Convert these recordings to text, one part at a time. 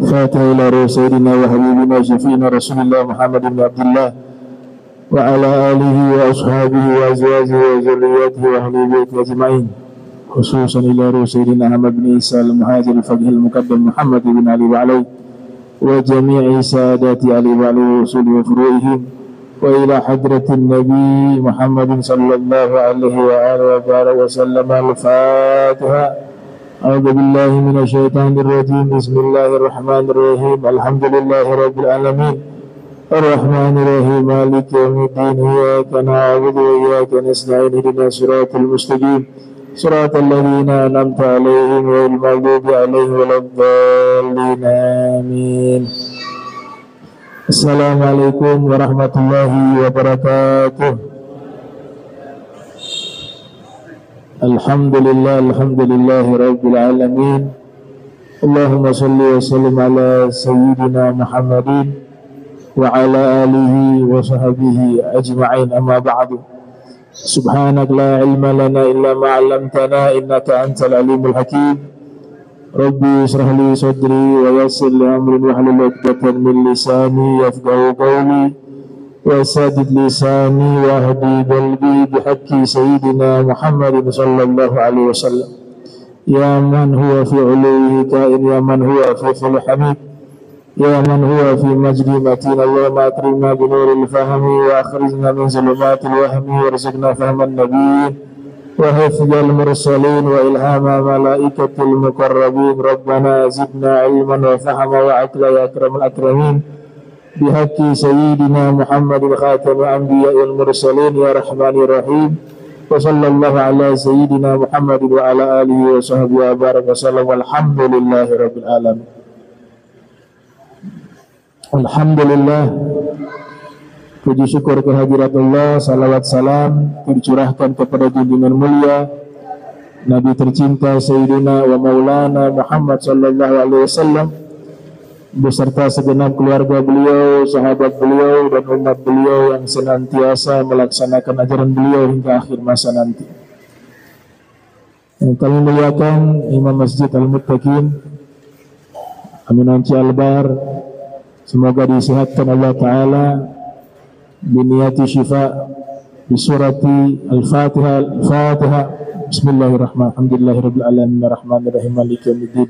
فاتح إلى روح سيدنا وحبيبنا شفينا رسول الله محمد بن عبد الله وعلى آله وأصحابه وأزواجه وذرياته وأهل بيته أجمعين، خصوصا إلى روح سيدنا أحمد بن عيسى المهاجر الفقيه المقدم محمد بن علي وعلي وجميع سادات علي وعلي ورسول وفروعهم، وإلى حضرة النبي محمد صلى الله عليه وآله وبارك وسلم. الفاتحة. أعوذ بالله من الشيطان الرجيم. بسم الله الرحمن الرحيم. الحمد لله رب العالمين الرحمن الرحيم مالك يوم الدين. إياك نعبد وإياك نستعين. اهدنا الصراط المستقيم صراط الذين أنعمت عليهم غير المغضوب عليهم ولا الضالين. آمين. Assalamualaikum warahmatullahi wabarakatuh. Alhamdulillahi rabbil alamin. Allahumma salli wa sallim ala sayyidina Muhammadin wa ala alihi wa sahbihi ajma'in, amma ba'du. Subhanak la ilma lana illa ma 'allamtana innaka antal alimul hakim. Rabbi israh li sadri wa yassir li amri wahlul 'uqdatam min lisani yafqahu qawli wa saddid lisani wa hdi qalbi bihaqqi sayyidina Muhammadin sallallahu alaihi wasallam. Ya man huwa fi 'uluhi ka'in, ya man huwa fi fil hamid, ya man huwa fi majdi matin. Allahumma akrimna bi nuril fahmi wa akhrijna min zulumatil wahmi warzuqna fahman nabiyyin wa hifdzal mursalin wa ilhama malaikatil muqarrabin. Rabbana zidna ilman wa fahma wa aqla ya akramul akramin bihaqqi sayyidina Muhammadil khatamil anbiya wal mursalin ya rahmanir rahim Wa sallallahu ala sayyidina Muhammad wa ala alihi wa sahbihi wa baraka wasallam. Walhamdulillahi rabbil alamin. Alhamdulillah, puji syukur kehadirat Allah, salawat salam dicurahkan kepada junjungan mulia Nabi tercinta Sayyidina wa Maulana Muhammad sallallahu alaihi wasallam beserta segenap keluarga beliau, sahabat beliau dan umat beliau yang senantiasa melaksanakan ajaran beliau hingga akhir masa nanti. Yang kami muliakan Imam Masjid Al-Muttaqin Amin Anci Albar, semoga disehatkan Allah Ta'ala biniyati syifa bisurati Al-Fatihah. Bismillahirrahmanirrahim. Alhamdulillahirabbil alamin arrahmanirrahim maliki yaumiddin.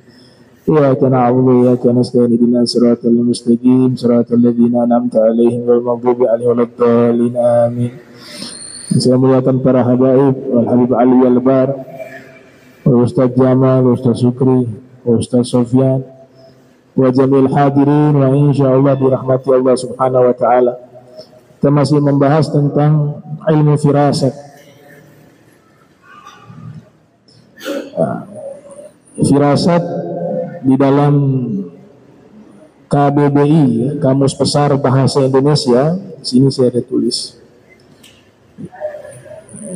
Iyyaka na'budu wa iyyaka nasta'in ihdinas siratal mustaqim siratal ladzina an'amta 'alaihim ghairil maghdubi 'alaihim waladdallin. Amin. Saya muliakan para habaib wal Habib Ali Albar, Ustaz Jamal, Ustaz Sukri, Ustaz Sofyan, wa jamil hadirin wa insyaallah dirahmati Allah Subhanahu wa taala. Kita masih membahas tentang ilmu firasat. Firasat di dalam KBBI, Kamus Besar Bahasa Indonesia, sini saya ada tulis.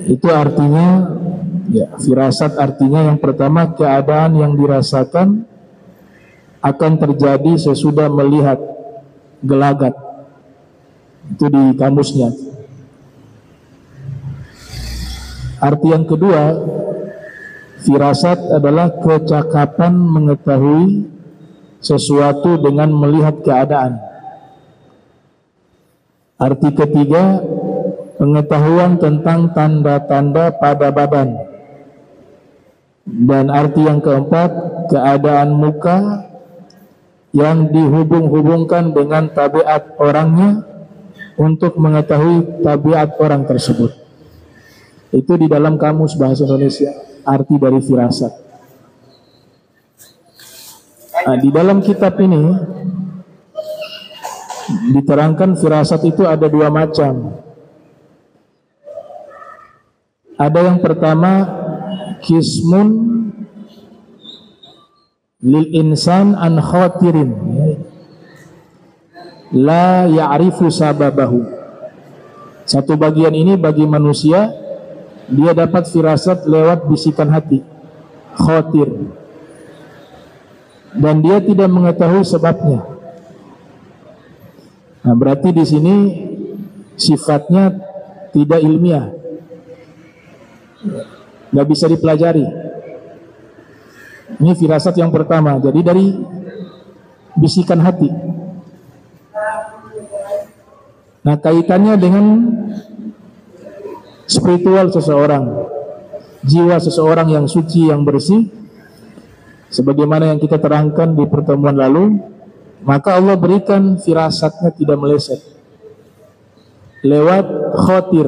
Itu artinya, ya, firasat artinya yang pertama keadaan yang dirasakan akan terjadi sesudah melihat gelagat. Itu di kamusnya. Arti yang kedua, firasat adalah kecakapan mengetahui sesuatu dengan melihat keadaan. Arti ketiga, pengetahuan tentang tanda-tanda pada badan. Dan arti yang keempat, keadaan muka yang dihubung-hubungkan dengan tabiat orangnya untuk mengetahui tabiat orang tersebut. Itu di dalam Kamus Bahasa Indonesia, arti dari firasat. Nah, di dalam kitab ini diterangkan firasat itu ada dua macam. Ada yang pertama, kismun lil insan an khatirin la ya'rifu sababahu. Satu bagian ini bagi manusia, dia dapat firasat lewat bisikan hati, khatir, dan dia tidak mengetahui sebabnya. Nah, berarti di sini sifatnya tidak ilmiah, nggak bisa dipelajari. Ini firasat yang pertama, jadi dari bisikan hati. Nah, kaitannya dengan spiritual seseorang, jiwa seseorang yang suci, yang bersih, sebagaimana yang kita terangkan di pertemuan lalu, maka Allah berikan firasatnya tidak meleset lewat khotir.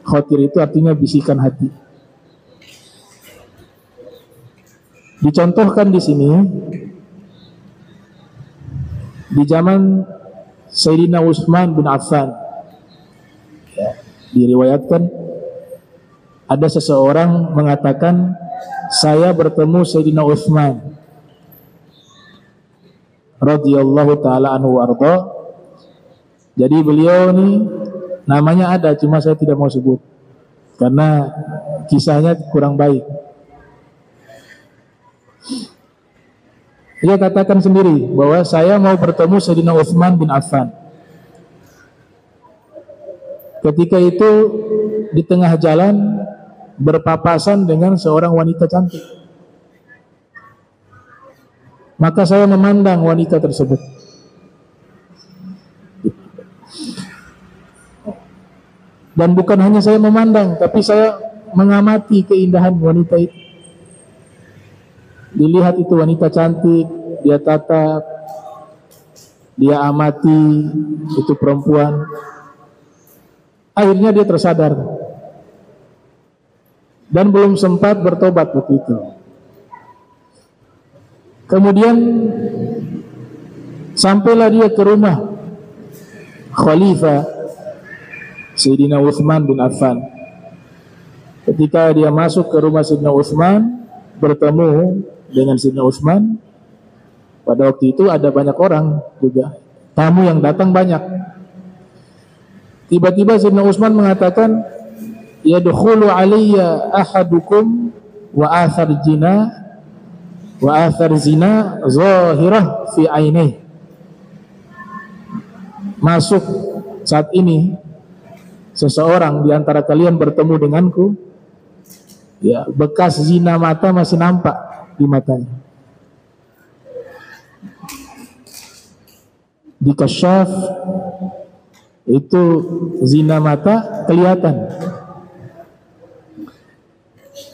Khotir itu artinya bisikan hati. Dicontohkan di sini di zaman Sayyidina Utsman bin Affan, ya, diriwayatkan ada seseorang mengatakan, saya bertemu Sayyidina Utsman radhiyallahu taala anhu warda. Jadi beliau ini namanya ada, cuma saya tidak mau sebut karena kisahnya kurang baik. Dia katakan sendiri bahwa saya mau bertemu Sayyidina Utsman bin Affan. Ketika itu di tengah jalan berpapasan dengan seorang wanita cantik. Maka saya memandang wanita tersebut. Dan bukan hanya saya memandang, tapi saya mengamati keindahan wanita itu. Dilihat itu wanita cantik, dia tatap, dia amati itu perempuan. Akhirnya dia tersadar dan belum sempat bertobat waktu itu. Kemudian sampailah dia ke rumah Khalifah Sayyidina Utsman bin Affan. Ketika dia masuk ke rumah Sayyidina Utsman, bertemu dengan Sayyidina Utsman, pada waktu itu ada banyak orang juga, tamu yang datang banyak. Tiba-tiba Sayyidina Utsman mengatakan, yadkhulu alayya ahadukum wa athar zina zahirah fi ainih. Masuk saat ini seseorang di antara kalian bertemu denganku, ya, bekas zina mata masih nampak di matanya. Di kasyaf itu zina mata kelihatan.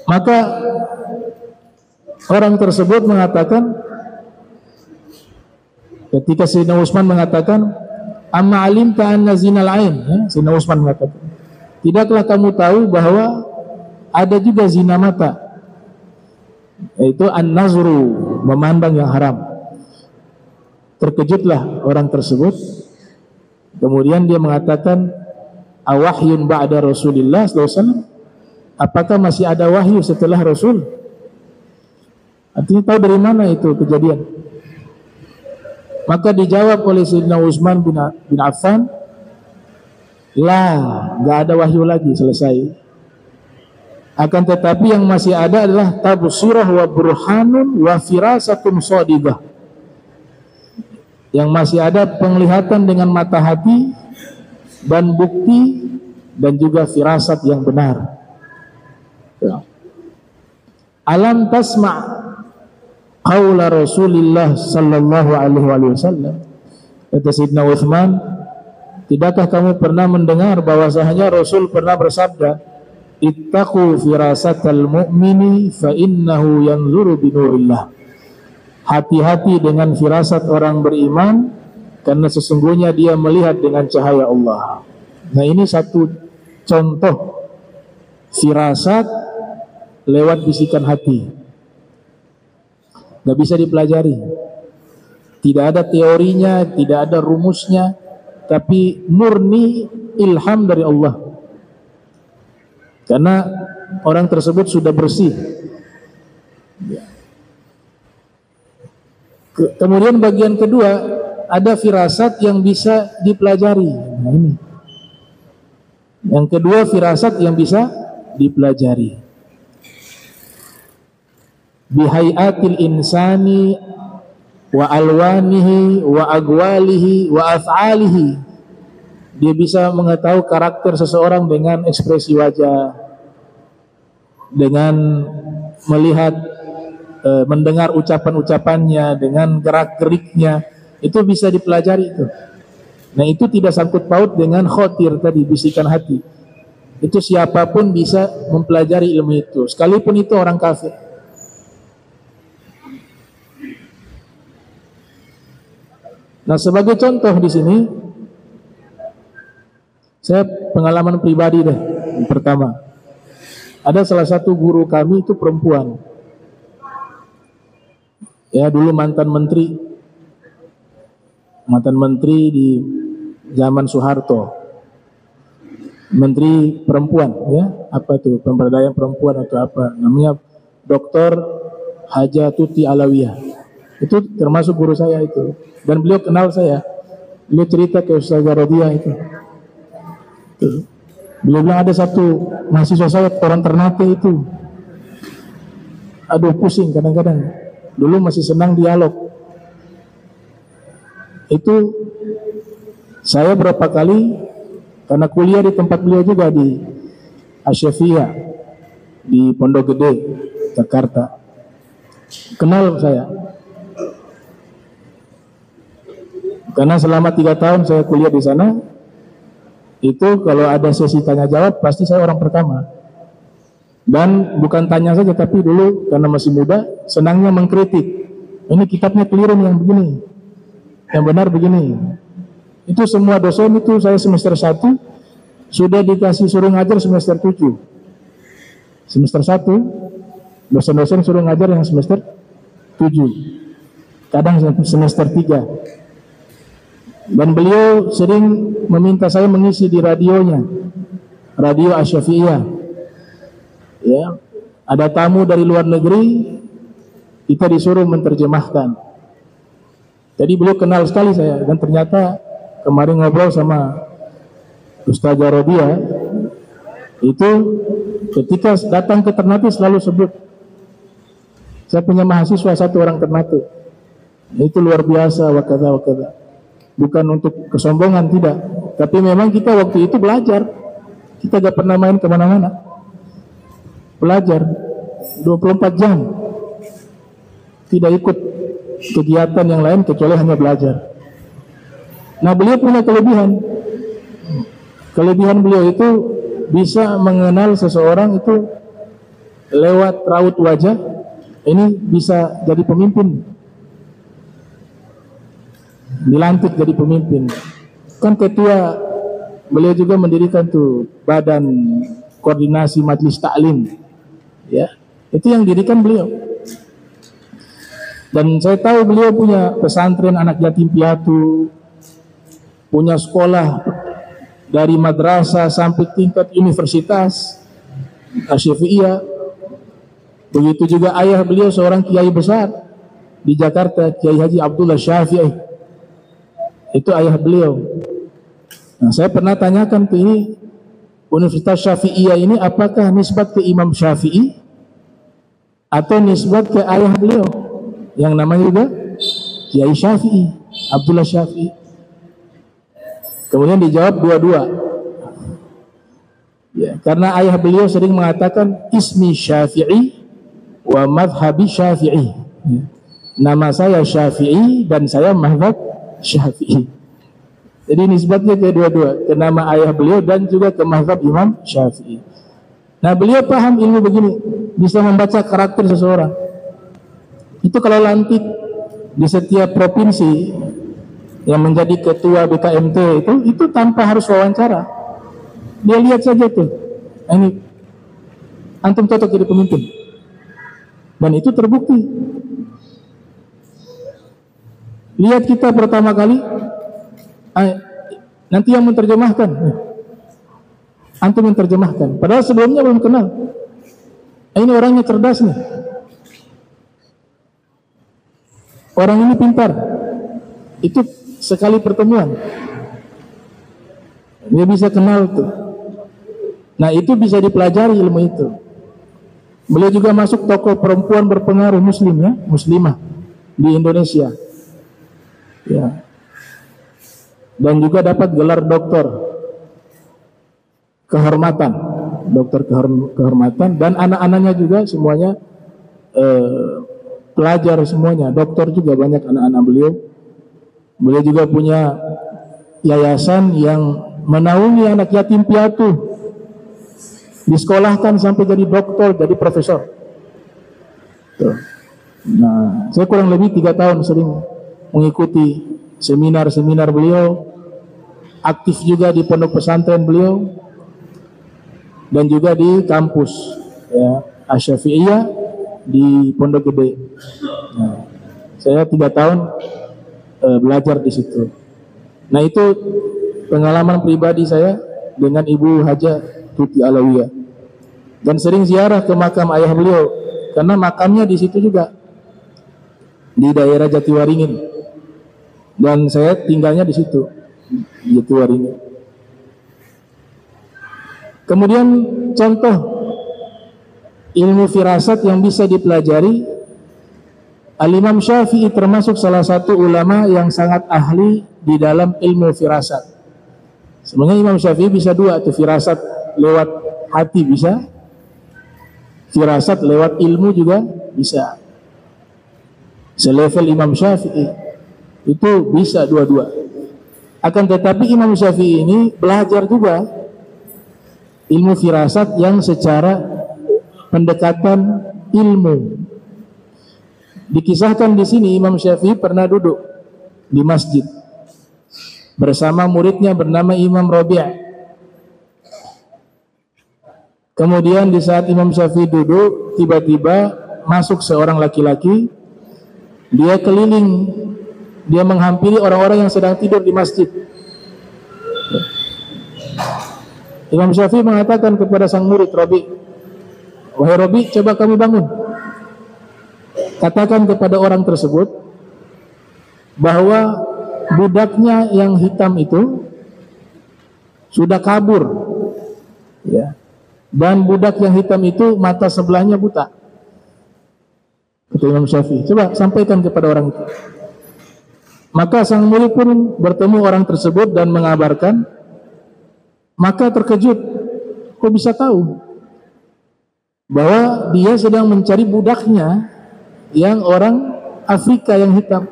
Maka orang tersebut mengatakan, ketika Sayyidina Utsman mengatakan, amma alimta anna zinal ain, ya, Sayyidina Utsman mengatakan, tidaklah kamu tahu bahwa ada juga zina mata, yaitu an-nazru, memandang yang haram. Terkejutlah orang tersebut. Kemudian dia mengatakan, awahyun ba'da Rasulillah sallallahu alaihi wasallam, apakah masih ada wahyu setelah Rasul? Artinya tahu dari mana itu kejadian. Maka dijawab oleh Sayyidina Utsman bin Affan, nggak ada wahyu lagi, selesai. Akan tetapi yang masih ada adalah tabsirah wa burhanun wa firasatun shadiqah. Yang masih ada penglihatan dengan mata hati dan bukti dan juga firasat yang benar. Ya. Alam tasma' qaula Rasulillah sallallahu alaihi wasallam. Kata Sayyidina Utsman, tidakkah kamu pernah mendengar bahwasanya Rasul pernah bersabda, ittaqu firasatal mu'mini fa innahu yanzuru bi nurillah. Hati-hati dengan firasat orang beriman, karena sesungguhnya dia melihat dengan cahaya Allah. Nah, ini satu contoh firasat lewat bisikan hati. Gak bisa dipelajari, tidak ada teorinya, tidak ada rumusnya, tapi murni ilham dari Allah. Karena orang tersebut sudah bersih. Kemudian bagian kedua, ada firasat yang bisa dipelajari. Nah, ini yang kedua, firasat yang bisa dipelajari. Bihayatil insani wa alwanihi wa agwalihi wa af'alihi. Dia bisa mengetahui karakter seseorang dengan ekspresi wajah, dengan melihat, mendengar ucapan-ucapannya, dengan gerak-geriknya. Itu bisa dipelajari itu. Nah, itu tidak sangkut paut dengan khotir tadi, bisikan hati. Itu siapapun bisa mempelajari ilmu itu, sekalipun itu orang kafir. Nah, sebagai contoh di sini, saya pengalaman pribadi deh. Yang pertama, ada salah satu guru kami itu perempuan. Ya, dulu mantan menteri di zaman Soeharto, menteri perempuan, ya, apa tuh, pemberdayaan perempuan atau apa namanya, Dr. Haja Tuti Alawiyah. Itu termasuk guru saya itu, dan beliau kenal saya. Beliau cerita ke Ustazah Rodiah itu. Beliau bilang ada satu mahasiswa saya orang Ternate itu, aduh pusing kadang-kadang. Dulu masih senang dialog. Itu saya berapa kali, karena kuliah di tempat beliau juga di Asy-Syafi'iyah di Pondok Gede, Jakarta. Kenal saya. Karena selama 3 tahun saya kuliah di sana, itu kalau ada sesi tanya jawab pasti saya orang pertama. Dan bukan tanya saja, tapi dulu karena masih muda, senangnya mengkritik. Ini kitabnya keliru yang begini, yang benar begini. Itu semua dosen itu saya semester 1 sudah dikasih suruh ngajar semester 7. Semester 1 dosen-dosen suruh ngajar yang semester 7, kadang semester 3. Dan beliau sering meminta saya mengisi di radionya, radio Asy-Syafi'iyah. Ya, ada tamu dari luar negeri, kita disuruh menerjemahkan. Jadi beliau kenal sekali saya, dan ternyata kemarin ngobrol sama Ustazah Rodia, itu ketika datang ke Ternate selalu sebut, saya punya mahasiswa satu orang Ternate, itu luar biasa, wakada. Bukan untuk kesombongan, tidak, tapi memang kita waktu itu belajar, kita gak pernah main kemana-mana, belajar 24 jam, tidak ikut kegiatan yang lain kecuali hanya belajar. Nah, beliau punya kelebihan beliau itu bisa mengenal seseorang itu lewat raut wajah. Ini bisa jadi pemimpin, dilantik jadi pemimpin. Kan ketua, beliau juga mendirikan tuh badan koordinasi majelis taklim, ya, itu yang dirikan beliau. Dan saya tahu beliau punya pesantren anak yatim piatu, punya sekolah dari madrasah sampai tingkat universitas Asy-Syafi'iyah. Begitu juga ayah beliau seorang kiai besar di Jakarta, Kiai Haji Abdullah Syafi'i. Itu ayah beliau. Nah, saya pernah tanyakan tuh, ini Universitas Syafi'iyah ini apakah nisbat ke Imam Syafi'i atau nisbat ke ayah beliau yang namanya juga Kiai Syafi'i, Abdullah Syafi'i? Kemudian dijawab dua-dua. Ya, karena ayah beliau sering mengatakan ismi Syafi'i wa madhabi Syafi'i. Ya, nama saya Syafi'i dan saya madhab Syafi'i. Jadi nisbatnya ke dua-dua, ke nama ayah beliau dan juga ke madhab Imam Syafi'i. Nah, beliau paham ilmu begini, bisa membaca karakter seseorang. Itu kalau lantik di setiap provinsi yang menjadi ketua BKMT itu tanpa harus wawancara, dia lihat saja tuh, ini antum cocok jadi pemimpin, dan itu terbukti. Lihat kita pertama kali, nanti yang menerjemahkan, antum menerjemahkan, padahal sebelumnya belum kenal. Ini orangnya cerdas nih, orang ini pintar. Itu sekali pertemuan dia bisa kenal tuh. Nah, itu bisa dipelajari ilmu itu. Beliau juga masuk tokoh perempuan berpengaruh muslim, ya, muslimah di Indonesia, ya, dan juga dapat gelar doktor kehormatan, dan anak-anaknya juga semuanya pelajar semuanya, dokter juga banyak anak-anak beliau. Beliau juga punya yayasan yang menaungi anak yatim piatu, disekolahkan sampai jadi dokter, jadi profesor. Tuh. Nah, saya kurang lebih 3 tahun sering mengikuti seminar-seminar beliau, aktif juga di pondok pesantren beliau, dan juga di kampus, ya, Asy-Syafi'iyah di Pondok Gede. Nah, saya 3 tahun belajar di situ. Nah, itu pengalaman pribadi saya dengan Ibu Hajah Tuti Alawiyah, dan sering ziarah ke makam ayah beliau karena makamnya di situ juga di daerah Jatiwaringin, dan saya tinggalnya di situ, Jatiwaringin. Kemudian contoh ilmu firasat yang bisa dipelajari, Al-Imam Syafi'i termasuk salah satu ulama yang sangat ahli di dalam ilmu firasat. Sebenarnya Imam Syafi'i bisa dua, atau firasat lewat hati bisa, firasat lewat ilmu juga bisa. Selevel Imam Syafi'i itu bisa dua-dua. Akan tetapi Imam Syafi'i ini belajar juga ilmu firasat yang secara pendekatan ilmu. Dikisahkan di sini Imam Syafi'i pernah duduk di masjid bersama muridnya bernama Imam Rabi'. Kemudian di saat Imam Syafi'i duduk, tiba-tiba masuk seorang laki-laki. Dia keliling, dia menghampiri orang-orang yang sedang tidur di masjid. Imam Syafi'i mengatakan kepada sang murid Rabi', wahai Robi, coba kamu bangun, katakan kepada orang tersebut bahwa budaknya yang hitam itu sudah kabur, ya, dan budak yang hitam itu mata sebelahnya buta. Kata Imam Syafi'i, coba sampaikan kepada orang itu. Maka sang murid pun bertemu orang tersebut dan mengabarkan. Maka terkejut, kok bisa tahu bahwa dia sedang mencari budaknya yang orang Afrika yang hitam,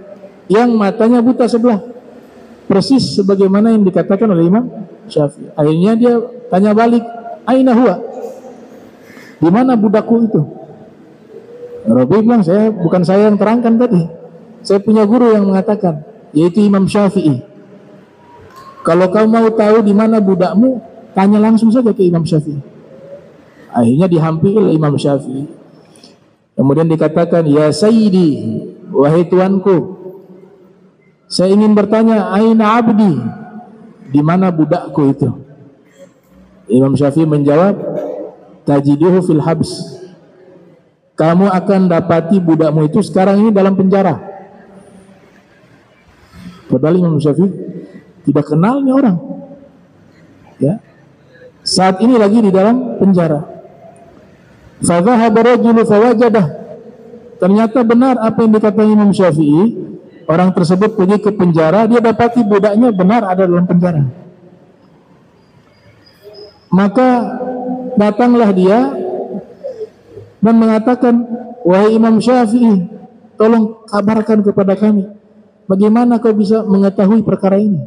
yang matanya buta sebelah, persis sebagaimana yang dikatakan oleh Imam Syafi'i. Akhirnya dia tanya balik, aina huwa, di mana budakku itu? Rabi bilang, bukan saya yang terangkan tadi, saya punya guru yang mengatakan, yaitu Imam Syafi'i. Kalau kau mau tahu di mana budakmu, tanya langsung saja ke Imam Syafi'i. Akhirnya dihampiri oleh Imam Syafi'i. Kemudian dikatakan, ya Sayyidi, wahai tuanku, saya ingin bertanya, aina abdi, di mana budakku itu? Imam Syafi'i menjawab, tajiduhu fil habs, kamu akan dapati budakmu itu sekarang ini dalam penjara. Padahal Imam Syafi'i tidak kenalnya orang, ya, saat ini lagi di dalam penjara. Fadhahaba rajulu fawajadah, ternyata benar apa yang dikatakan Imam Syafi'i. Orang tersebut pergi ke penjara, dia dapati budaknya benar ada dalam penjara. Maka datanglah dia dan mengatakan, wahai Imam Syafi'i, tolong kabarkan kepada kami, bagaimana kau bisa mengetahui perkara ini?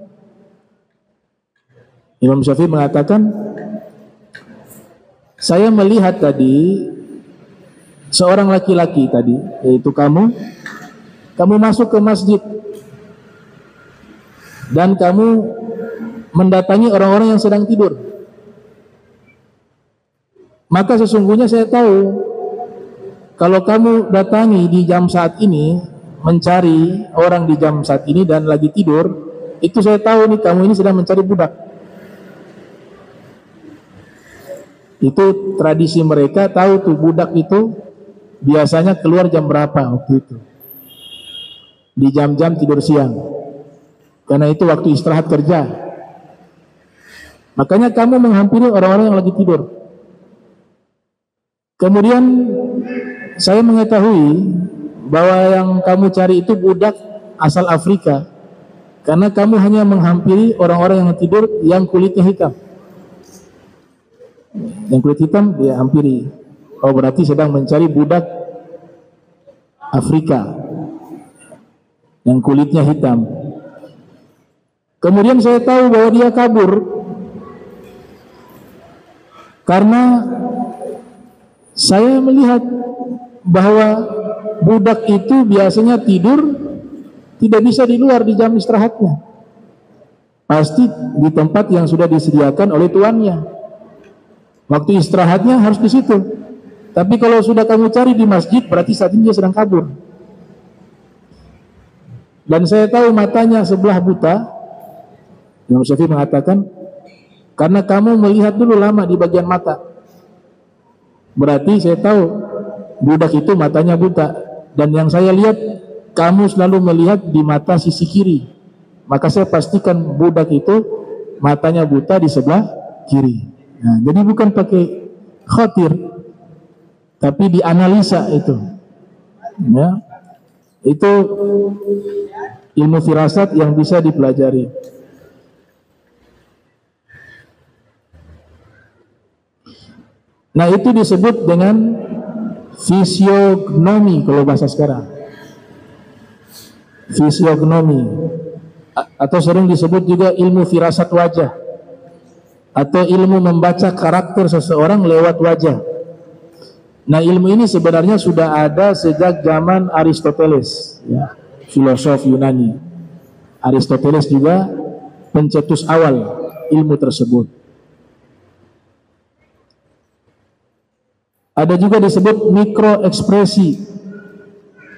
Imam Syafi'i mengatakan, saya melihat tadi seorang laki-laki tadi, yaitu kamu masuk ke masjid dan kamu mendatangi orang-orang yang sedang tidur. Maka sesungguhnya saya tahu, kalau kamu datangi di jam saat ini, mencari orang di jam saat ini dan lagi tidur, itu saya tahu nih, kamu ini sedang mencari budak. Itu tradisi mereka, tahu tuh budak itu biasanya keluar jam berapa waktu itu, di jam-jam tidur siang, karena itu waktu istirahat kerja. Makanya kamu menghampiri orang-orang yang lagi tidur. Kemudian saya mengetahui bahwa yang kamu cari itu budak asal Afrika, karena kamu hanya menghampiri orang-orang yang tidur yang kulitnya hitam. Yang kulit hitam dia hampiri. Oh, berarti sedang mencari budak Afrika yang kulitnya hitam. Kemudian saya tahu bahwa dia kabur karena saya melihat bahwa budak itu biasanya tidur tidak bisa di luar di jam istirahatnya, pasti di tempat yang sudah disediakan oleh tuannya. Waktu istirahatnya harus di situ. Tapi kalau sudah kamu cari di masjid, berarti saat ini dia sedang kabur. Dan saya tahu matanya sebelah buta. Imam Syafi'i mengatakan, karena kamu melihat dulu lama di bagian mata, berarti saya tahu budak itu matanya buta. Dan yang saya lihat, kamu selalu melihat di mata sisi kiri. Maka saya pastikan budak itu matanya buta di sebelah kiri. Nah, jadi bukan pakai khatir, tapi dianalisa itu, ya, itu ilmu firasat yang bisa dipelajari. Nah, itu disebut dengan fisiognomi kalau bahasa sekarang, fisiognomi, atau sering disebut juga ilmu firasat wajah, atau ilmu membaca karakter seseorang lewat wajah. Nah, ilmu ini sebenarnya sudah ada sejak zaman Aristoteles, ya, filosof Yunani. Aristoteles juga pencetus awal ilmu tersebut. Ada juga disebut mikroekspresi,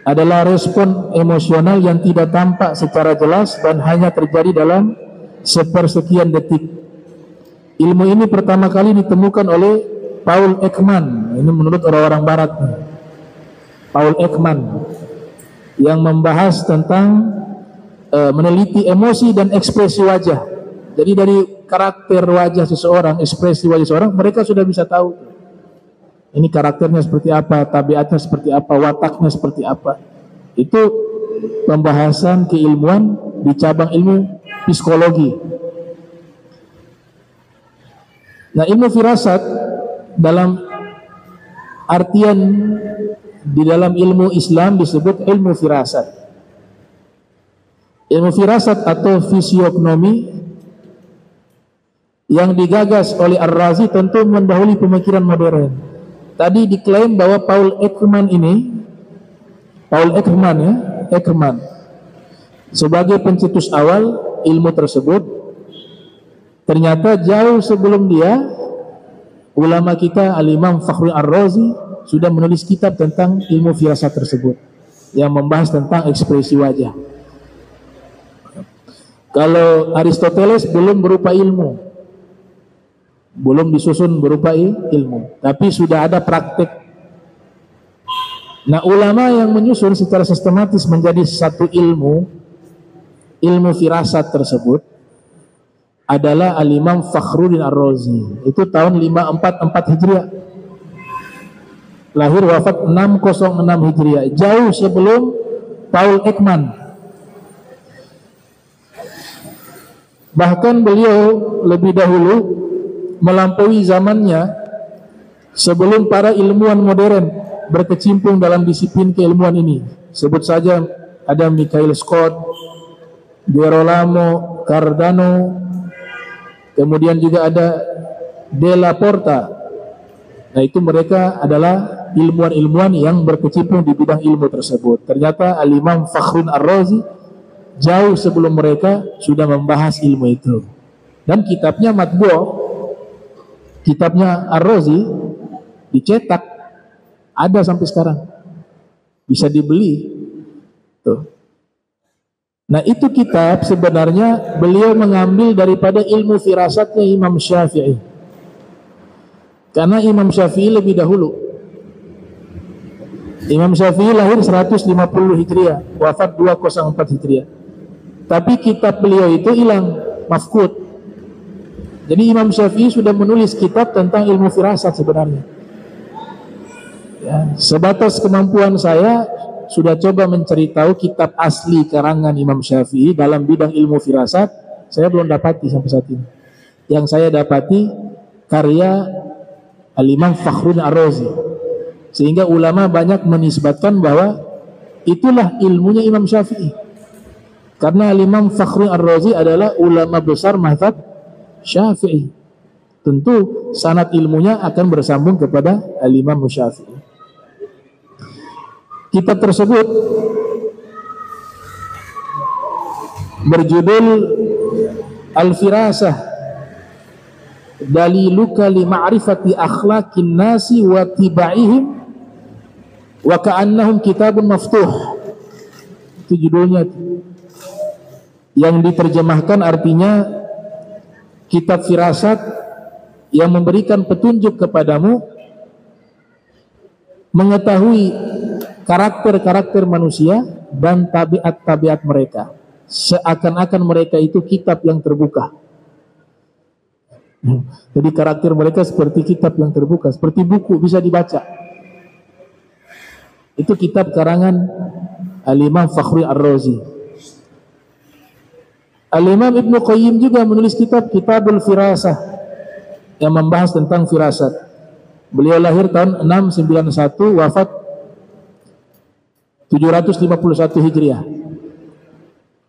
adalah respon emosional yang tidak tampak secara jelas dan hanya terjadi dalam sepersekian detik. Ilmu ini pertama kali ditemukan oleh Paul Ekman, ini menurut orang-orang barat, Paul Ekman, yang membahas tentang meneliti emosi dan ekspresi wajah. Jadi dari karakter wajah seseorang, ekspresi wajah seseorang, mereka sudah bisa tahu ini karakternya seperti apa, tabiatnya seperti apa, wataknya seperti apa. Itu pembahasan keilmuan di cabang ilmu psikologi. Nah, ilmu firasat dalam artian di dalam ilmu Islam disebut ilmu firasat. Ilmu firasat atau fisiognomi yang digagas oleh Ar-Razi tentu mendahului pemikiran modern. Tadi diklaim bahwa Paul Ekman sebagai pencetus awal ilmu tersebut, ternyata jauh sebelum dia, ulama kita Al-Imam Fakhruddin Ar-Razi sudah menulis kitab tentang ilmu firasat tersebut yang membahas tentang ekspresi wajah. Kalau Aristoteles belum berupa ilmu, belum disusun berupa ilmu, tapi sudah ada praktek. Nah, ulama yang menyusun secara sistematis menjadi satu ilmu firasat tersebut adalah Al-Imam Fakhruddin Ar-Razi. Itu tahun 544 Hijriah. Lahir wafat 606 Hijriah, jauh sebelum Paul Ekman. Bahkan beliau lebih dahulu melampaui zamannya sebelum para ilmuwan modern berkecimpung dalam disiplin keilmuan ini. Sebut saja ada Michael Scott, Girolamo Cardano, kemudian juga ada Della Porta. Nah, itu mereka adalah ilmuwan-ilmuwan yang berkecimpung di bidang ilmu tersebut. Ternyata Al-Imam Fakhruddin Ar-Razi jauh sebelum mereka sudah membahas ilmu itu. Dan kitabnya matbu', kitabnya Ar-Razi dicetak, ada sampai sekarang, bisa dibeli tuh. Nah, itu kitab sebenarnya beliau mengambil daripada ilmu firasatnya Imam Syafi'i, karena Imam Syafi'i lebih dahulu. Imam Syafi'i lahir 150 Hijriah, wafat 204 Hijriah. Tapi kitab beliau itu hilang, mafqud. Jadi Imam Syafi'i sudah menulis kitab tentang ilmu firasat sebenarnya. Ya, sebatas kemampuan saya sudah coba mencari tahu kitab asli karangan Imam Syafi'i dalam bidang ilmu firasat, saya belum dapati sampai saat ini. Yang saya dapati karya Al-Imam Fakhruddin Ar-Razi. Sehingga ulama banyak menisbatkan bahwa itulah ilmunya Imam Syafi'i. Karena Al-Imam Fakhruddin Ar-Razi adalah ulama besar mazhab Syafi'i. Tentu sanad ilmunya akan bersambung kepada Al-Imam Syafi'i. Kitab tersebut berjudul Al-Firasah, Daliluka li ma'rifati akhlaqin nasi wa tibaihim wa ka'annahum kitabun maftuh. Itu judulnya. Yang diterjemahkan artinya kitab firasat yang memberikan petunjuk kepadamu mengetahui karakter-karakter manusia dan tabiat-tabiat mereka, seakan-akan mereka itu kitab yang terbuka. Jadi karakter mereka seperti kitab yang terbuka, seperti buku bisa dibaca. Itu kitab karangan Al-Imam Fakhruddin Ar-Razi. Al-Imam Ibnu Qayyim juga menulis kitab Kitabul Firasah yang membahas tentang firasat. Beliau lahir tahun 691, wafat 751 Hijriah.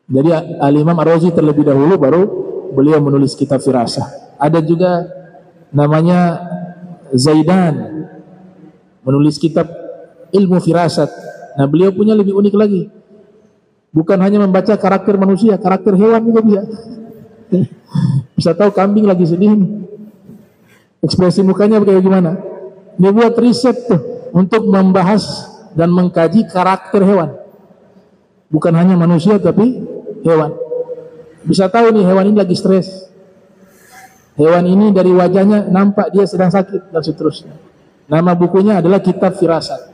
Jadi Al-Imam Ar-Razi terlebih dahulu, baru beliau menulis kitab firasah. Ada juga namanya Zaidan, menulis kitab ilmu firasat. Nah, beliau punya lebih unik lagi. Bukan hanya membaca karakter manusia, karakter hewan juga bisa. Bisa tahu kambing lagi sedih nih, ekspresi mukanya kayak gimana. Dia buat riset tuh untuk membahas dan mengkaji karakter hewan. Bukan hanya manusia tapi hewan. Bisa tahu nih hewan ini lagi stres, Hewan ini dari wajahnya nampak dia sedang sakit dan seterusnya. Nama bukunya adalah Kitab Firasat.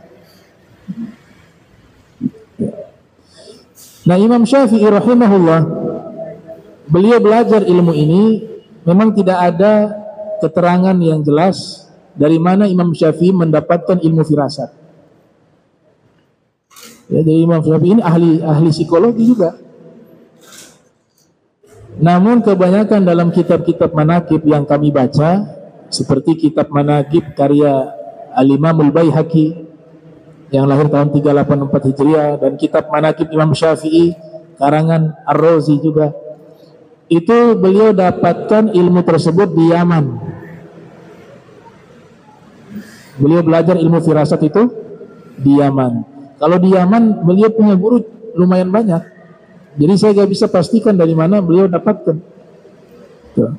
Nah, Imam Syafi'i rahimahullah, beliau belajar ilmu ini, memang tidak ada keterangan yang jelas dari mana Imam Syafi'i mendapatkan ilmu firasat. Ya, jadi Imam Syafi'i ini ahli psikologi juga. Namun kebanyakan dalam kitab-kitab manaqib yang kami baca, seperti kitab manaqib karya Al-Imam Al-Baihaqi yang lahir tahun 384 Hijriah, dan kitab manaqib Imam Syafi'i karangan Ar-Razi juga, itu beliau dapatkan ilmu tersebut di Yaman. Beliau belajar ilmu firasat itu di Yaman. Kalau di Yaman beliau punya guru lumayan banyak. Jadi saya gak bisa pastikan dari mana beliau dapatkan. Tuh.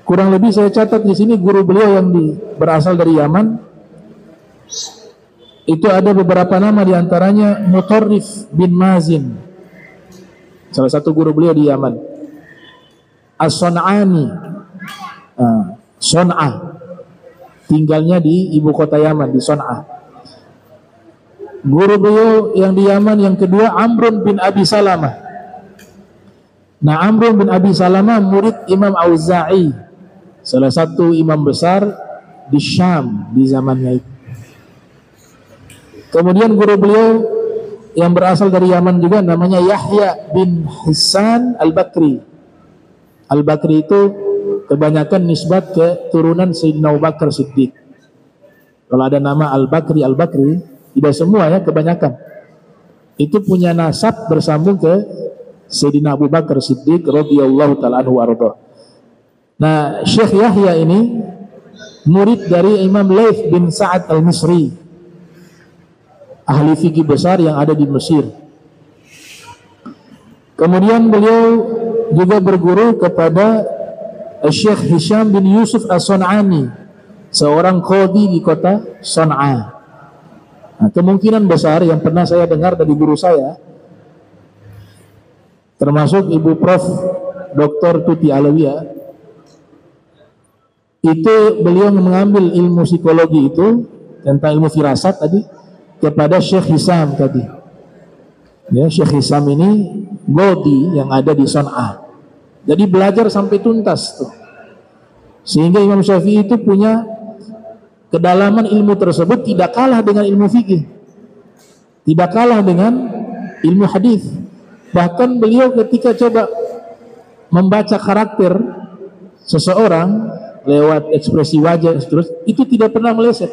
Kurang lebih saya catat di sini guru beliau yang berasal dari Yaman. Itu ada beberapa nama, diantaranya Mutarrif bin Mazin, salah satu guru beliau di Yaman. As-Son'ani, Son'ah, tinggalnya di ibu kota Yaman, di Son'ah. Guru beliau yang di Yaman yang kedua Amrun bin Abi Salamah. Nah, Amrun bin Abi Salamah murid Imam Auza'i, salah satu imam besar di Syam di zamannya itu. Kemudian guru beliau yang berasal dari Yaman juga namanya Yahya bin Hissan Al-Bakri. Al-Bakri itu kebanyakan nisbat ke turunan Sayyidina Abu Bakar Siddiq. Kalau ada nama Al-Bakri, Al-Bakri, tidak semua ya, kebanyakan. Itu punya nasab bersambung ke Sayyidina Abu Bakar Siddiq radhiyallahu ta'ala anhu warḍah. Nah, Syekh Yahya ini murid dari Imam Laits bin Sa'ad Al-Misri, ahli fikih besar yang ada di Mesir. Kemudian beliau juga berguru kepada Syekh Hisham bin Yusuf As-Son'ani, seorang qadhi di kota Son'a. Nah, kemungkinan besar yang pernah saya dengar dari guru saya, termasuk Ibu Prof. Dr. Tuti Alawiyah, itu beliau mengambil ilmu psikologi itu tentang ilmu firasat tadi kepada Syekh Hisham tadi. Ya, Syekh Hisham ini qadhi yang ada di Son'a. Jadi belajar sampai tuntas tuh. Sehingga Imam Syafi'i itu punya kedalaman ilmu tersebut tidak kalah dengan ilmu fikih, tidak kalah dengan ilmu hadis. Bahkan beliau ketika coba membaca karakter seseorang lewat ekspresi wajah terus, itu tidak pernah meleset.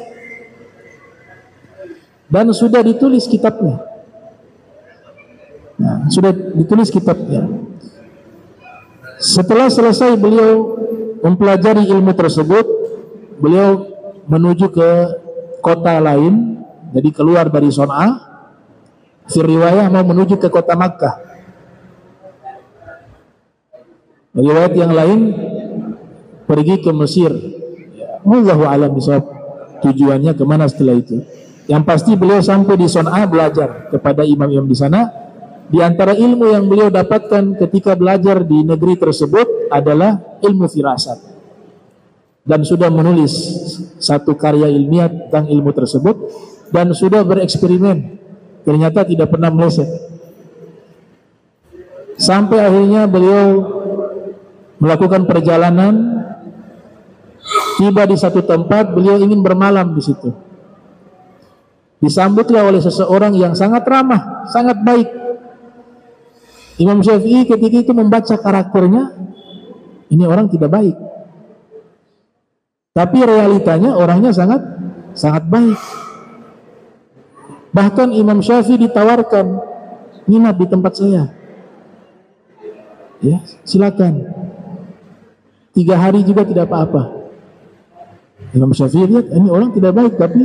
Dan sudah ditulis kitabnya. Nah, sudah ditulis kitabnya. Setelah selesai beliau mempelajari ilmu tersebut, beliau menuju ke kota lain, jadi keluar dari Son'a. Fi riwayah mau menuju ke kota Makkah. Riwayat yang lain pergi ke Mesir. Wallahu a'lam bishawab, tujuannya kemana setelah itu. Yang pasti beliau sampai di Son'a belajar kepada imam-imam di sana. Di antara ilmu yang beliau dapatkan ketika belajar di negeri tersebut adalah ilmu firasat. Dan sudah menulis satu karya ilmiah tentang ilmu tersebut dan sudah bereksperimen. Ternyata tidak pernah meleset. Sampai akhirnya beliau melakukan perjalanan, tiba di satu tempat, beliau ingin bermalam di situ. Disambutlah oleh seseorang yang sangat ramah, sangat baik. Imam Syafi'i ketika itu membaca karakternya, ini orang tidak baik. Tapi realitanya orangnya sangat baik. Bahkan Imam Syafi'i ditawarkan nginap di tempat saya. Ya, silakan. 3 hari juga tidak apa-apa. Imam Syafi'i lihat ini orang tidak baik, tapi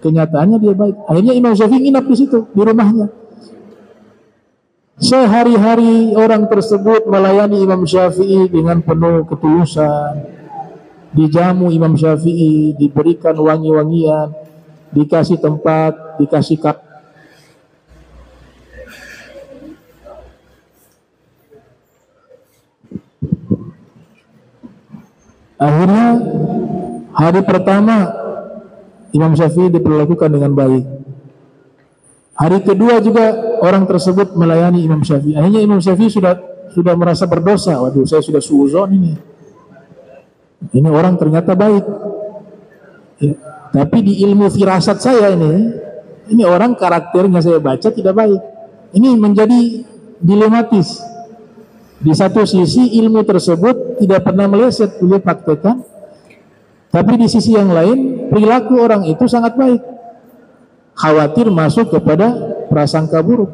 kenyataannya dia baik. Akhirnya Imam Syafi'i nginap di situ, di rumahnya. Sehari-hari orang tersebut melayani Imam Syafi'i dengan penuh ketulusan. Dijamu Imam Syafi'i, diberikan wangi-wangian, dikasih tempat, dikasih Akhirnya hari pertama Imam Syafi'i diperlakukan dengan baik. Hari kedua juga orang tersebut melayani Imam Syafi'i. Akhirnya Imam Syafi'i sudah merasa berdosa. Waduh, saya sudah suuzon ini. Ini orang ternyata baik. Ya, tapi di ilmu firasat saya ini orang karakternya saya baca tidak baik. Ini menjadi dilematis. Di satu sisi ilmu tersebut tidak pernah meleset, beliau praktekkan. Tapi di sisi yang lain perilaku orang itu sangat baik. Khawatir masuk kepada prasangka buruk.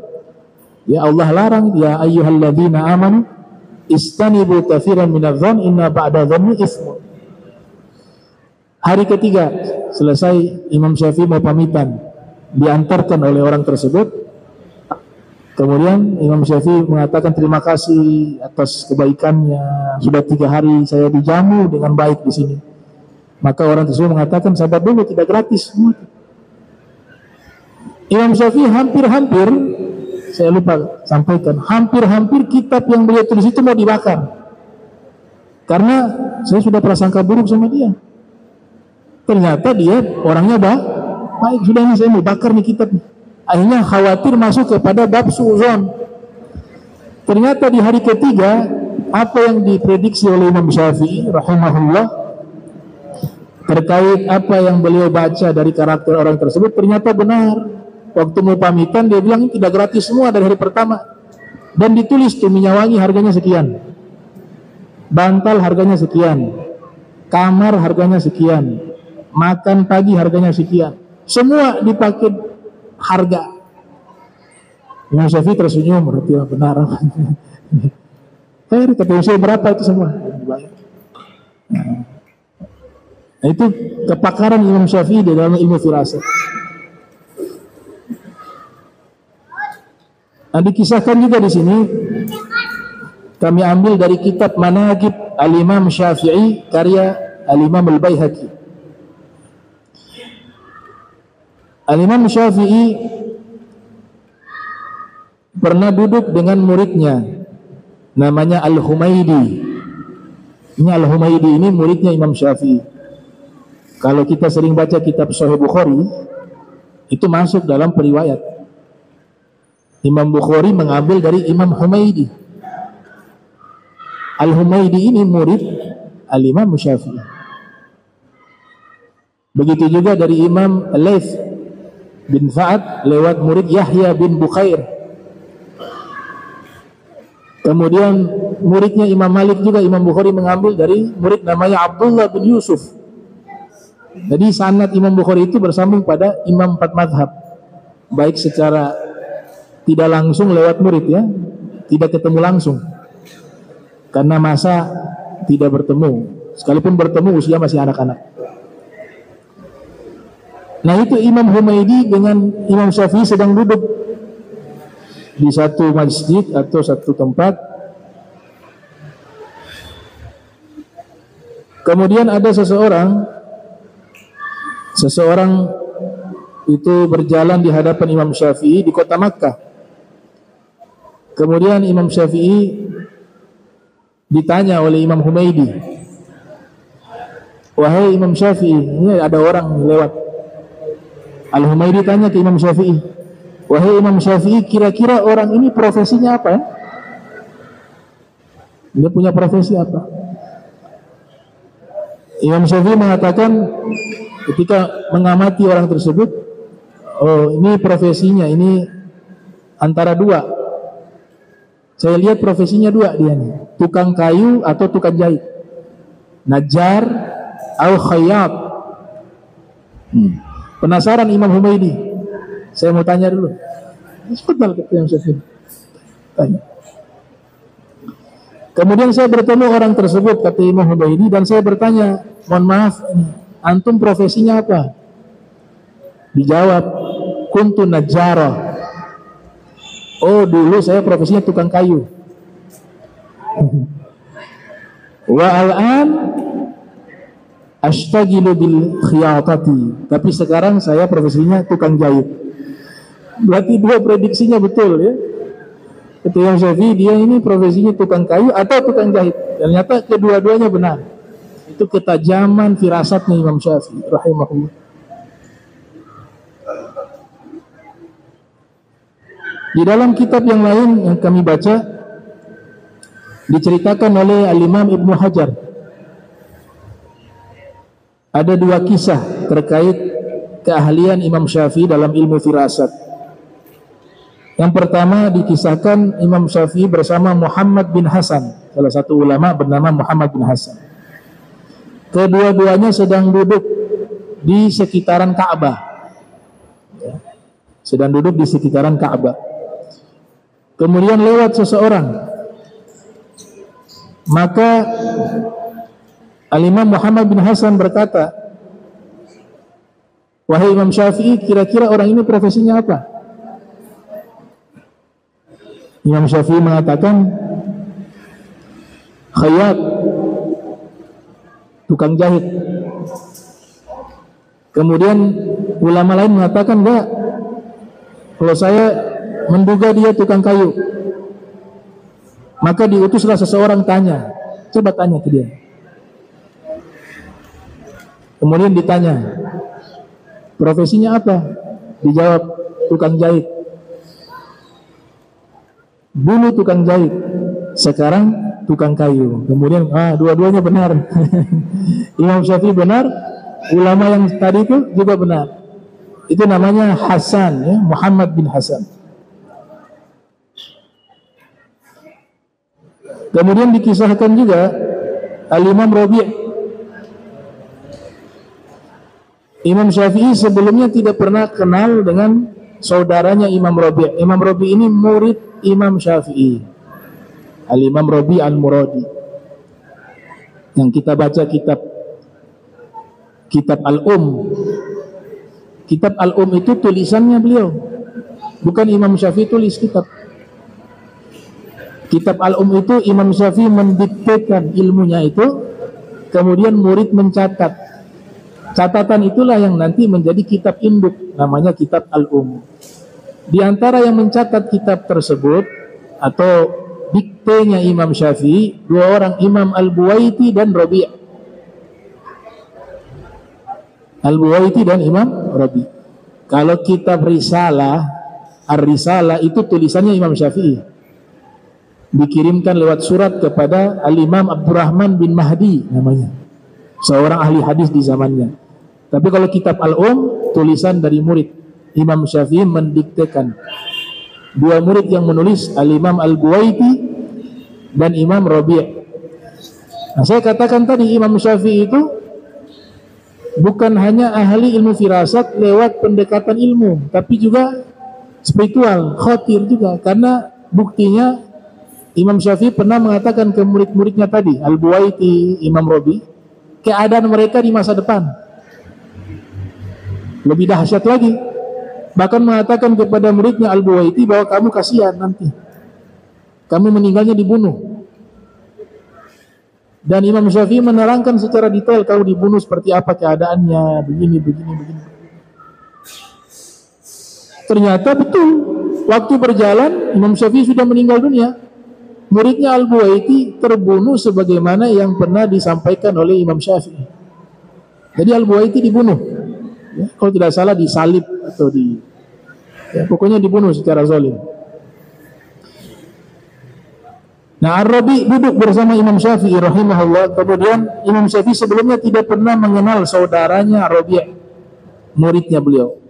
Ya Allah larang, ya ayyuhalladzina amanu istanibu katsiran minadh-dhon inna ba'da dhanni itsm. Hari ketiga selesai Imam Syafi'i mau pamitan, diantarkan oleh orang tersebut. Kemudian Imam Syafi'i mengatakan terima kasih atas kebaikannya. Sudah 3 hari saya dijamu dengan baik di sini. Maka orang tersebut mengatakan sabar dulu, tidak gratis. Imam Syafi'i hampir-hampir, saya lupa sampaikan, hampir-hampir kitab yang beliau tulis itu mau dibakar. Karena saya sudah prasangka buruk sama dia. Ternyata dia orangnya baik. Sudah ini saya mau bakar nih kitab. Akhirnya khawatir masuk kepada bab suuzon. Ternyata di hari ketiga apa yang diprediksi oleh Imam Syafi'i rahimahullah terkait apa yang beliau baca dari karakter orang tersebut ternyata benar. Waktu mau pamitan dia bilang ini tidak gratis semua dari hari pertama. Dan ditulis tuh minyak wangi harganya sekian, bantal harganya sekian, kamar harganya sekian, makan pagi harganya sekian, semua dipakai harga. Imam Syafi'i tersenyum, berarti benar. Kata saya berapa itu semua? Nah, itu kepakaran Imam Syafi'i di dalam ilmu firasat. Nah, dikisahkan juga di sini kami ambil dari kitab Manaqib Al-Imam Syafi'i karya Al-Imam Al-Baihaqi. Al-Imam Syafi'i pernah duduk dengan muridnya namanya Al-Humaydi. Ini Al-Humaydi ini muridnya Imam Syafi'i. Kalau kita sering baca kitab Sahih Bukhari itu masuk dalam periwayat. Imam Bukhari mengambil dari Imam Humaydi. Al-Humaydi ini murid Al-Imam Syafi'i. Begitu juga dari Imam Laits bin Sa'ad lewat murid Yahya bin Bukhair. Kemudian muridnya Imam Malik juga Imam Bukhari mengambil dari murid namanya Abdullah bin Yusuf. Jadi sanad Imam Bukhari itu bersambung pada Imam 4 mazhab. Baik secara tidak langsung lewat murid ya, tidak ketemu langsung. Karena masa tidak bertemu. Sekalipun bertemu usia masih anak-anak. Nah itu Imam Humaydi dengan Imam Syafi'i sedang duduk di satu masjid atau satu tempat. Kemudian ada seseorang itu berjalan di hadapan Imam Syafi'i di kota Makkah. Kemudian Imam Syafi'i ditanya oleh Imam Humaydi, wahai Imam Syafi'i, ini ada orang lewat. Al-Humaydi tanya ke Imam Syafi'i, wahai Imam Syafi'i, kira-kira orang ini profesinya apa ya? Dia punya profesi apa? Imam Syafi'i mengatakan ketika mengamati orang tersebut, oh ini profesinya, ini antara dua. Saya lihat profesinya dua dia nih, tukang kayu atau tukang jahit, najjar atau khayyat. Penasaran Imam Humaydi, saya mau tanya dulu. Sebentar kata Imam Syafi'i. Tanya. Kemudian saya bertemu orang tersebut kata Imam Humaydi dan saya bertanya, mohon maaf, antum profesinya apa? Dijawab, kuntu najjarah. Oh dulu saya profesinya tukang kayu. Wa al-an ashtagilu bil khiyatati. Tapi sekarang saya profesinya tukang jahit. Berarti dua prediksinya betul ya. Ketika Imam Syafi'i dia ini profesinya tukang kayu atau tukang jahit. Ternyata kedua-duanya benar. Itu ketajaman firasatnya Imam Syafi'i rahimahullah. Di dalam kitab yang lain yang kami baca diceritakan oleh Al-Imam Ibnu Hajar, ada dua kisah terkait keahlian Imam Syafi'i dalam ilmu firasat. Yang pertama dikisahkan Imam Syafi'i bersama Muhammad bin Hasan, salah satu ulama bernama Muhammad bin Hasan. Kedua-duanya sedang duduk di sekitaran Ka'bah, sedang duduk di sekitaran Ka'bah. Kemudian lewat seseorang, maka Al-Imam Muhammad bin Hasan berkata, "Wahai Imam Syafi'i, kira-kira orang ini profesinya apa?" Imam Syafi'i mengatakan, "Khayyat, tukang jahit." Kemudian ulama lain mengatakan, "Enggak, kalau saya menduga dia tukang kayu." Maka diutuslah seseorang tanya, coba tanya ke dia. Kemudian ditanya, "Profesinya apa?" Dijawab, "Tukang jahit." Dulu tukang jahit, sekarang tukang kayu. Kemudian dua-duanya benar. Imam Syafi'i benar, ulama yang tadi itu juga benar. Itu namanya Hasan, ya, Muhammad bin Hasan. Kemudian dikisahkan juga Al-Imam Rabi'. Imam Syafi'i sebelumnya tidak pernah kenal dengan saudaranya Imam Rabi'. Imam Rabi' ini murid Imam Syafi'i, Al-Imam Rabi' Al-Muradi, yang kita baca kitab Al-Um. Kitab Al-Um itu tulisannya beliau, bukan Imam Syafi'i tulis kitab. Kitab Al-Um itu Imam Syafi'i mendiktekan ilmunya itu, kemudian murid mencatat. Catatan itulah yang nanti menjadi kitab induk, namanya kitab Al-Um. Di antara yang mencatat kitab tersebut atau diktenya Imam Syafi'i, dua orang, Imam Al-Buwaiti dan Rabi'. Al-Buwaiti dan Imam Rabi'. Kalau kitab Risalah, Ar-Risalah itu tulisannya Imam Syafi'i. Dikirimkan lewat surat kepada Al-Imam Abdurrahman bin Mahdi namanya, seorang ahli hadis di zamannya. Tapi kalau kitab Al-Um, tulisan dari murid Imam Syafi'i mendiktekan. Dua murid yang menulis, Al-Imam Al-Buwaiti dan Imam Rabi'. Nah, saya katakan tadi Imam Syafi'i itu bukan hanya ahli ilmu firasat lewat pendekatan ilmu, tapi juga spiritual, khatir juga. Karena buktinya Imam Syafi'i pernah mengatakan ke murid-muridnya tadi, Al-Buwaiti, Imam Rabi', keadaan mereka di masa depan lebih dahsyat lagi. Bahkan mengatakan kepada muridnya Al-Buwaiti bahwa kamu kasihan nanti, kamu meninggalnya dibunuh. Dan Imam Syafi'i menerangkan secara detail kalau dibunuh seperti apa keadaannya, begini. Ternyata betul, waktu berjalan Imam Syafi'i sudah meninggal dunia. Muridnya Al-Buwaiti terbunuh sebagaimana yang pernah disampaikan oleh Imam Syafi'i. Jadi Al-Buwaiti dibunuh, ya, kalau tidak salah disalib atau pokoknya dibunuh secara zalim. Nah, Ar-Rabi' duduk bersama Imam Syafi'i rahimahullah. Kemudian Imam Syafi'i sebelumnya tidak pernah mengenal saudaranya Ar-Rabi', muridnya beliau.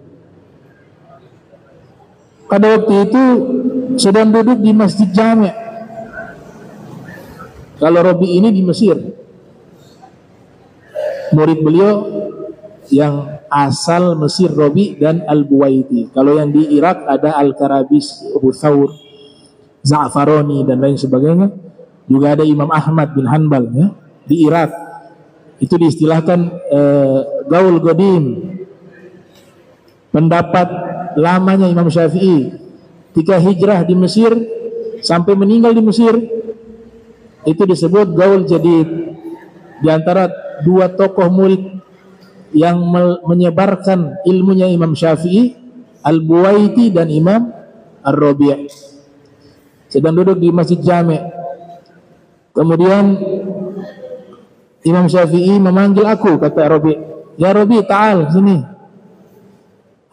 Pada waktu itu sedang duduk di Masjid Jami'. Kalau Rabi' ini di Mesir, murid beliau yang asal Mesir Rabi' dan Al-Buwaiti. Kalau yang di Irak ada Al-Karabis, Abu Thawr, Za'faroni dan lain sebagainya. Juga ada Imam Ahmad bin Hanbal, ya, di Irak. Itu diistilahkan Gaul Godim, pendapat lamanya Imam Syafi'i. Ketika hijrah di Mesir sampai meninggal di Mesir, itu disebut Gaul Jadid. Di antara dua tokoh murid yang menyebarkan ilmunya Imam Syafi'i, Al-Buwaiti dan Imam Ar-Rabi', sedang duduk di Masjid Jami'. Kemudian Imam Syafi'i memanggil aku, kata Rabi, ya Rabi, ta'al, sini.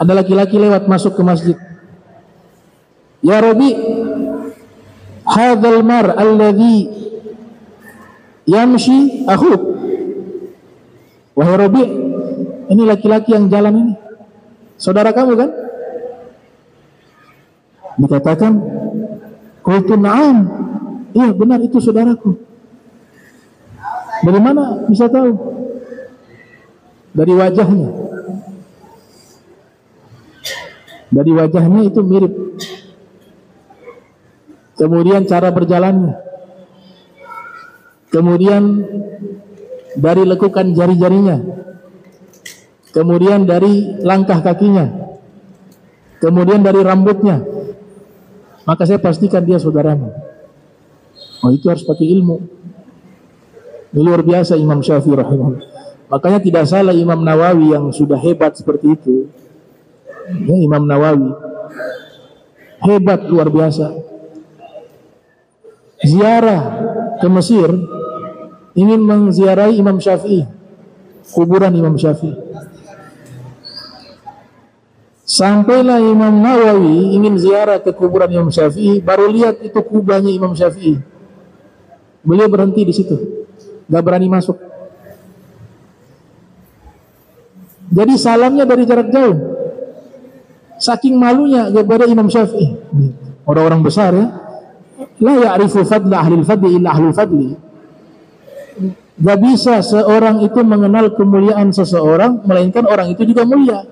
Ada laki-laki lewat masuk ke masjid. Ya Rabi, hadzal mar alladhi yamshi akhuk. Wahai Rabi, ini laki-laki yang jalan ini, saudara kamu kan? Dikatakan, qultu na'am, iya benar itu saudaraku. Dari mana bisa tahu? Dari wajahnya. Dari wajahnya itu mirip. Kemudian cara berjalannya. Kemudian dari lekukan jari-jarinya. Kemudian dari langkah kakinya. Kemudian dari rambutnya. Maka saya pastikan dia saudaramu. Oh, itu harus pakai ilmu. Luar biasa Imam Syafi'i rahimahullah. Makanya tidak salah Imam Nawawi yang sudah hebat seperti itu. Ya, Imam Nawawi hebat luar biasa. Ziarah ke Mesir, ingin mengziarahi Imam Syafi'i, kuburan Imam Syafi'i. Sampailah Imam Nawawi ingin ziarah ke kuburan Imam Syafi'i, baru lihat itu kubahnya Imam Syafi'i. Beliau berhenti di situ. Gak berani masuk. Jadi salamnya dari jarak jauh. Saking malunya kepada Imam Syafi'i. Orang-orang besar ya. La ya'rifu fadla ahlil fadli illa ahlul fadli. Gak bisa seorang itu mengenal kemuliaan seseorang, melainkan orang itu juga mulia.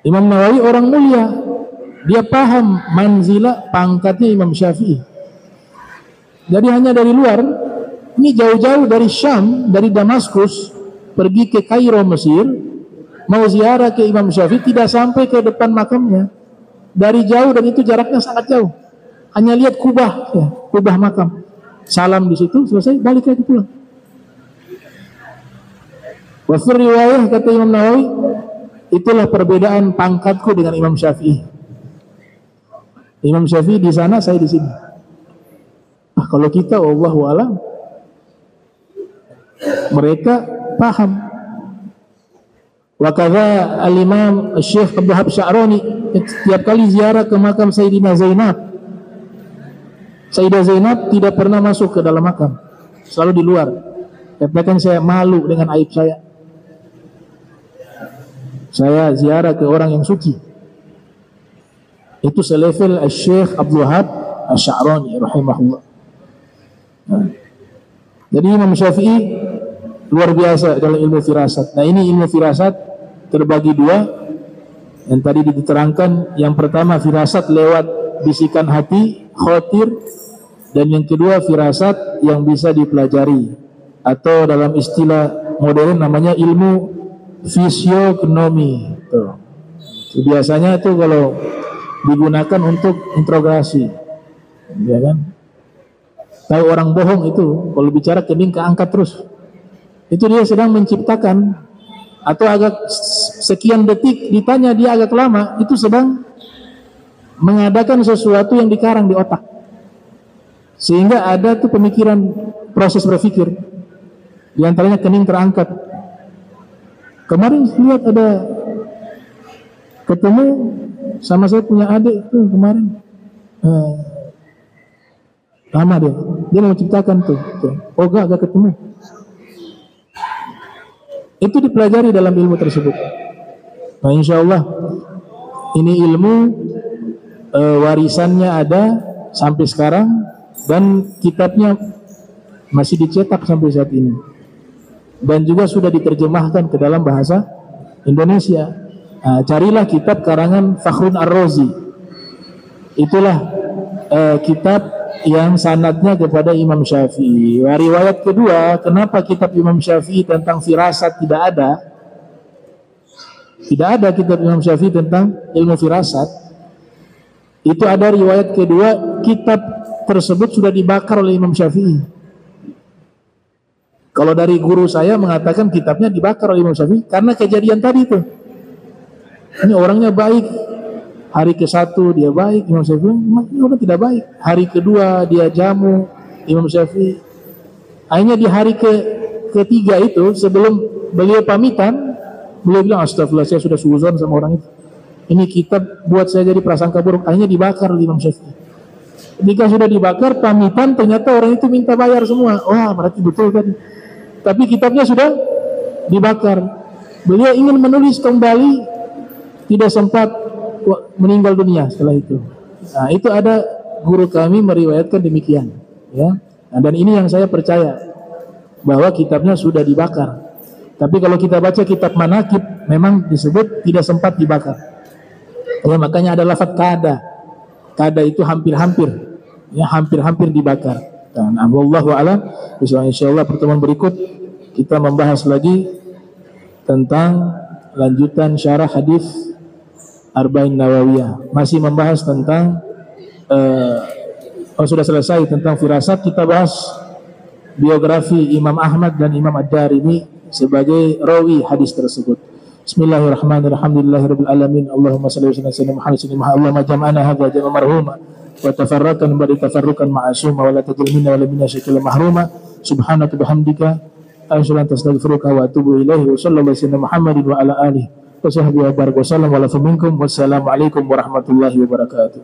Imam Nawawi orang mulia. Dia paham manzilah pangkatnya Imam Syafi'i. Jadi hanya dari luar, ini jauh-jauh dari Syam, dari Damaskus, pergi ke Kairo, Mesir, mau ziarah ke Imam Syafi'i, tidak sampai ke depan makamnya. Dari jauh, dan itu jaraknya sangat jauh. Hanya lihat kubah, ya, kubah makam. Salam di situ, selesai, balik lagi pulang. Wa fi riwayah, kata Imam Nawawi, itulah perbedaan pangkatku dengan Imam Syafi'i. Imam Syafi'i di sana, saya di sini. Kalau kita, wallahu a'lam, mereka paham. Wa kadza al-Imam Syekh Abdul Wahab Sya'rani setiap kali ziarah ke makam Sayyidina Zainab, Sayyidah Zainab tidak pernah masuk ke dalam makam, selalu di luar. Katakan saya malu dengan aib saya. Saya ziarah ke orang yang suci. Itu selevel Syekh Abdul Wahab Sya'rani rahimahullah. Jadi Imam Syafi'i luar biasa dalam ilmu firasat. Nah, ini ilmu firasat terbagi dua. Yang tadi diterangkan, yang pertama firasat lewat bisikan hati, khotir, dan yang kedua firasat yang bisa dipelajari, atau dalam istilah modern namanya ilmu fisiognomi. Biasanya itu kalau digunakan untuk interogasi, ya kan? Tahu orang bohong itu kalau bicara kening keangkat terus, itu dia sedang menciptakan, atau agak sekian detik ditanya dia agak lama, itu sedang mengadakan sesuatu yang dikarang di otak, sehingga ada tuh pemikiran, proses berpikir, di antaranya kening terangkat. Kemarin lihat ada ketemu sama saya punya adik tuh kemarin, lama dia mau menciptakan tuh. Oh gak ketemu. Itu dipelajari dalam ilmu tersebut. Nah, insya Allah ini ilmu warisannya ada sampai sekarang, dan kitabnya masih dicetak sampai saat ini, dan juga sudah diterjemahkan ke dalam bahasa Indonesia. Nah, carilah kitab karangan Fakhrun Ar-Razi. Itulah kitab yang sanadnya kepada Imam Syafi'i. Riwayat kedua, kenapa kitab Imam Syafi'i tentang firasat tidak ada? Tidak ada kitab Imam Syafi'i tentang ilmu firasat. Itu ada riwayat kedua, kitab tersebut sudah dibakar oleh Imam Syafi'i. Kalau dari guru saya mengatakan kitabnya dibakar oleh Imam Syafi'i karena kejadian tadi itu. Ini orangnya baik, hari ke-1 dia baik, Imam Syafi'i ini orang tidak baik. Hari kedua dia jamu Imam Syafi'i. Akhirnya di hari ketiga itu, sebelum beliau pamitan, beliau bilang, astagfirullah, saya sudah suzon sama orang itu. Ini kitab buat saya jadi prasangka buruk. Akhirnya dibakar oleh Imam Syafi'i. Ketika sudah dibakar, pamitan, ternyata orang itu minta bayar semua. Wah, berarti betul tadi. Tapi kitabnya sudah dibakar. Beliau ingin menulis kembali, tidak sempat, meninggal dunia setelah itu. Nah, itu ada guru kami meriwayatkan demikian, ya. Nah, dan ini yang saya percaya, bahwa kitabnya sudah dibakar. Tapi kalau kita baca kitab manakib, memang disebut tidak sempat dibakar. Ya, makanya ada lafaz kada. Kada itu hampir-hampir, ya, hampir-hampir dibakar. Dan wallahu a'lam. Insyaallah pertemuan berikut kita membahas lagi tentang lanjutan syarah hadis Arba'in Nawawiyah. Masih membahas tentang sudah selesai tentang firasat, kita bahas biografi Imam Ahmad dan Imam Ad-Darimi sebagai rawi hadis tersebut. Bismillahirrahmanirrahim. Alhamdulillahirabbil alamin. Allahumma shalli wa sallim ala Muhammad sallallahu alaihi wasallam. Jama'ana hadza jam'a marhuma wa tafarraqan ba'da tafarruqan ma'asuma wa la tajal minna wa la minna syakila mahruma. Subhanaka bihamdika asyhadu an la ilaha illa anta astaghfiruka wa atubu ilaihi. Wa sallallahu alaihi Muhammadin wa ala alihi wa sahbihi wa baraka wa sallam wa la minkum. Wassalamu alaikum warahmatullahi wabarakatuh.